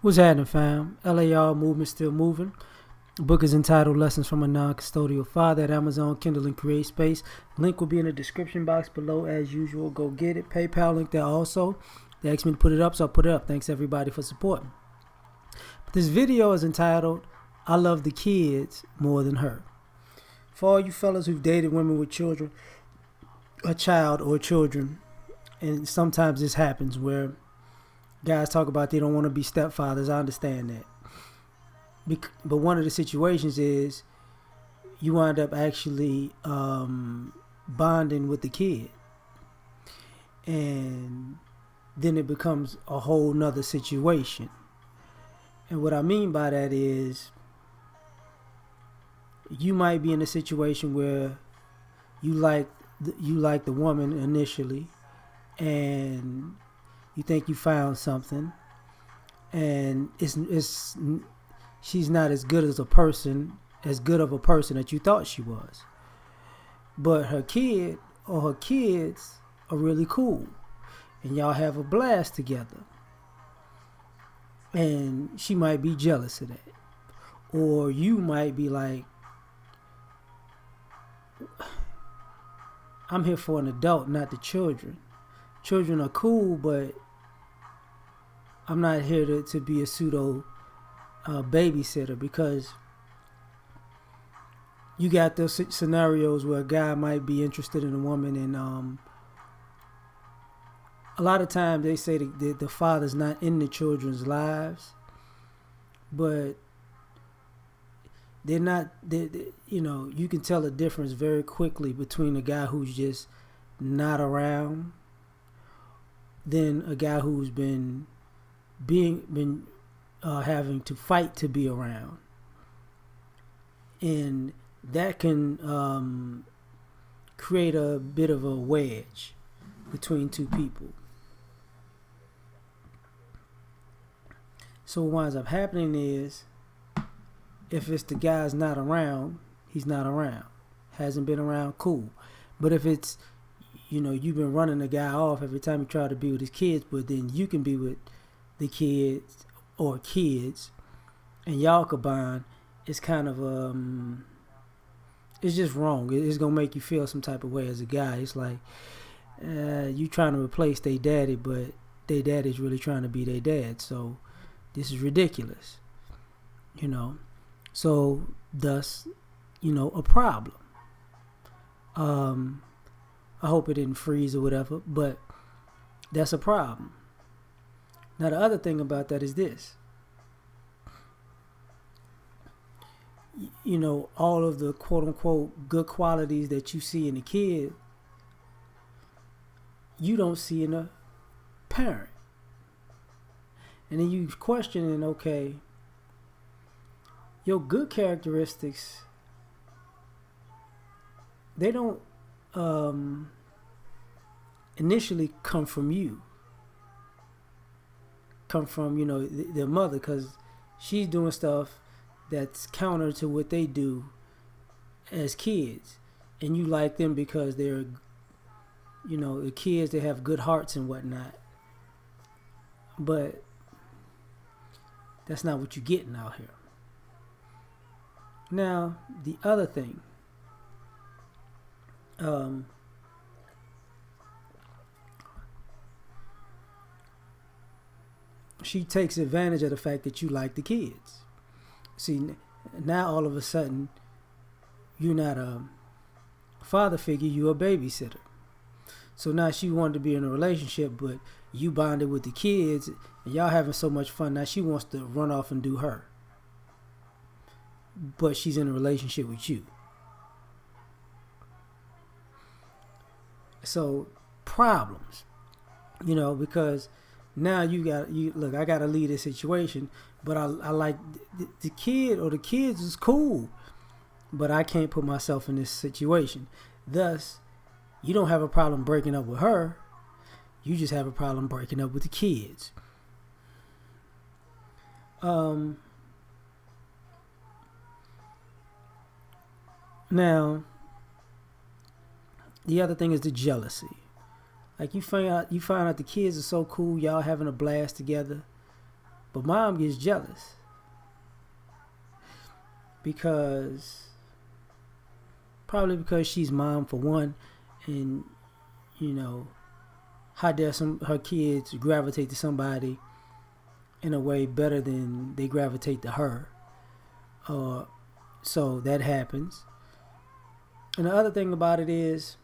What's happening, fam? L.A.R. movement still moving. The book is entitled Lessons from a Non-Custodial Father at Amazon, Kindle, and Create Space. Link will be in the description box below as usual. Go get it. PayPal link there also. They asked me to put it up, so I put it up. Thanks everybody for supporting. But this video is entitled, I Love the Kids More Than Her. For all you fellas who've dated women with children, a child or children, and sometimes this happens where guys talk about they don't want to be stepfathers. I understand that. But one of the situations is you wind up actually bonding with the kid. And then it becomes a whole nother situation. And what I mean by that is you might be in a situation where you like the woman initially, and you think you found something, and she's not as good of a person that you thought she was. But her kid or her kids are really cool, and y'all have a blast together. And she might be jealous of that. Or you might be like, I'm here for an adult, not the children. Children are cool, but I'm not here to be a pseudo babysitter, because you got those scenarios where a guy might be interested in a woman, and a lot of times they say that the father's not in the children's lives, but they're not. You can tell the difference very quickly between a guy who's just not around than a guy who's been having to fight to be around, and that can create a bit of a wedge between two people. So what winds up happening is, if it's the guy's not around, he's not around, hasn't been around, cool. But if it's, you've been running the guy off every time he try to be with his kids, but then you can be with the kids or kids and y'all combine, it's kind of it's just wrong. It's gonna make you feel some type of way as a guy. It's like you trying to replace their daddy, but their daddy's really trying to be their dad. So this is ridiculous, so thus a problem. I hope it didn't freeze or whatever, but that's a problem. Now, the other thing about that is this. All of the quote-unquote good qualities that you see in a kid, you don't see in a parent. And then you questioning, okay, your good characteristics, they don't initially come from you. Come from their mother, because she's doing stuff that's counter to what they do as kids, and you like them because they're the kids, they have good hearts and whatnot, but that's not what you're getting out here. Now the other thing, she takes advantage of the fact that you like the kids. See, now all of a sudden, you're not a father figure, you're a babysitter. So now she wanted to be in a relationship, but you bonded with the kids, and y'all having so much fun. Now she wants to run off and do her. But she's in a relationship with you. So, problems. Because now look, I gotta leave this situation, but I like the kid or the kids is cool, but I can't put myself in this situation. Thus, you don't have a problem breaking up with her, you just have a problem breaking up with the kids. Now, the other thing is the jealousy. Like you find out the kids are so cool, y'all having a blast together, But mom gets jealous probably because she's mom for one, and how dare her kids gravitate to somebody in a way better than they gravitate to her. So that happens. And the other thing about it is,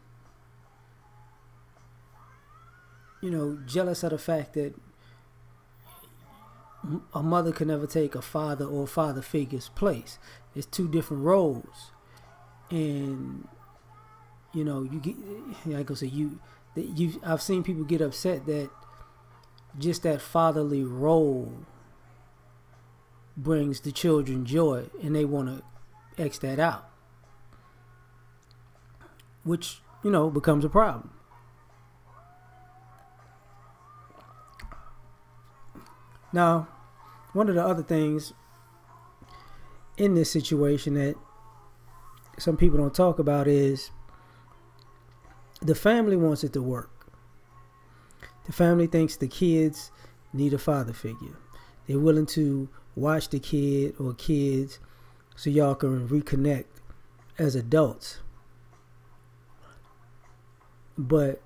jealous of the fact that a mother can never take a father or father figure's place. It's two different roles, and you get, like I say, I've seen people get upset that just that fatherly role brings the children joy, and they want to X that out, which becomes a problem. Now, one of the other things in this situation that some people don't talk about is the family wants it to work. The family thinks the kids need a father figure. They're willing to watch the kid or kids so y'all can reconnect as adults. But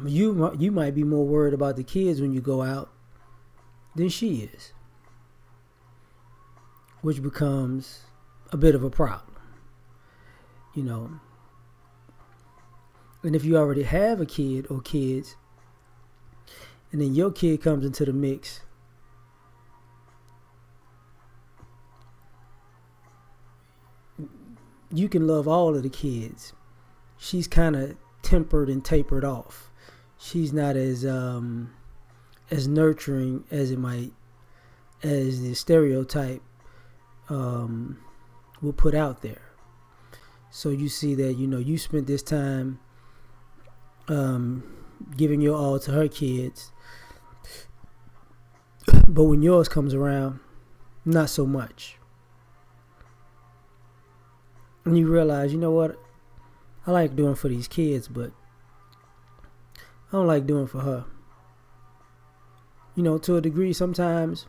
you might be more worried about the kids when you go out than she is, which becomes a bit of a problem. And if you already have a kid or kids, and then your kid comes into the mix, you can love all of the kids. She's kind of tempered and tapered off. She's not as nurturing as the stereotype will put out there. So you see that you spent this time giving your all to her kids, but when yours comes around, not so much. And you realize, what, I like doing for these kids, but I don't like doing for her. To a degree, sometimes,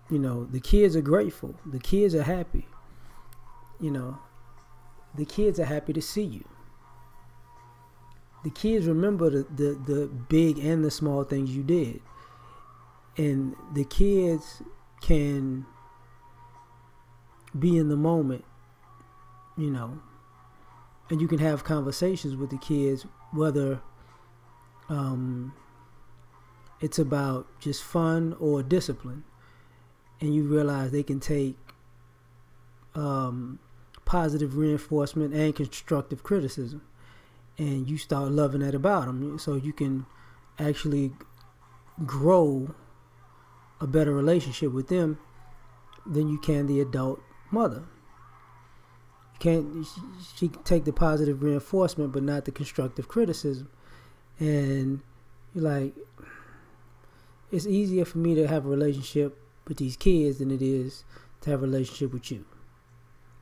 the kids are grateful. The kids are happy. The kids are happy to see you. The kids remember the big and the small things you did. And the kids can be in the moment, and you can have conversations with the kids, whether it's about just fun or discipline, and you realize they can take positive reinforcement and constructive criticism, and you start loving that about them, so you can actually grow a better relationship with them than you can the adult mother. She can take the positive reinforcement but not the constructive criticism, and you're like, it's easier for me to have a relationship with these kids than it is to have a relationship with you.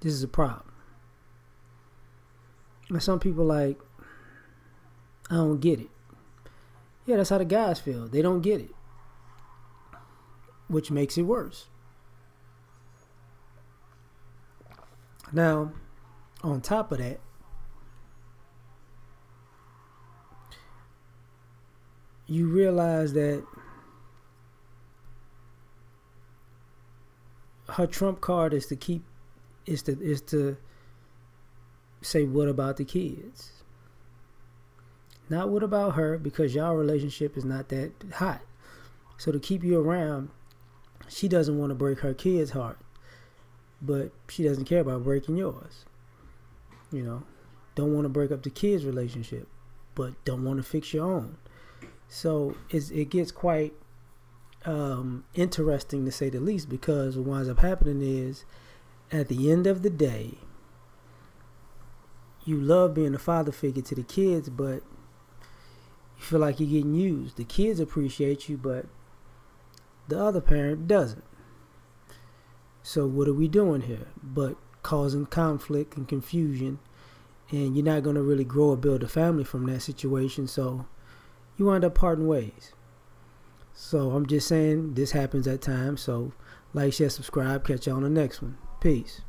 This is a problem. And some people like, I don't get it. Yeah, that's how the guys feel. They don't get it, which makes it worse. Now, on top of that, you realize that her trump card is to say, what about the kids? Not what about her, because y'all relationship is not that hot. So to keep you around, she doesn't want to break her kids' heart, but she doesn't care about breaking yours. Don't want to break up the kids' relationship, but don't want to fix your own. So it gets quite interesting, to say the least, because what winds up happening is, at the end of the day, you love being a father figure to the kids, but you feel like you're getting used. The kids appreciate you, but the other parent doesn't. So what are we doing here but causing conflict and confusion? And you're not going to really grow or build a family from that situation. So you wind up parting ways. So I'm just saying this happens at times. So like, share, subscribe. Catch you on the next one. Peace.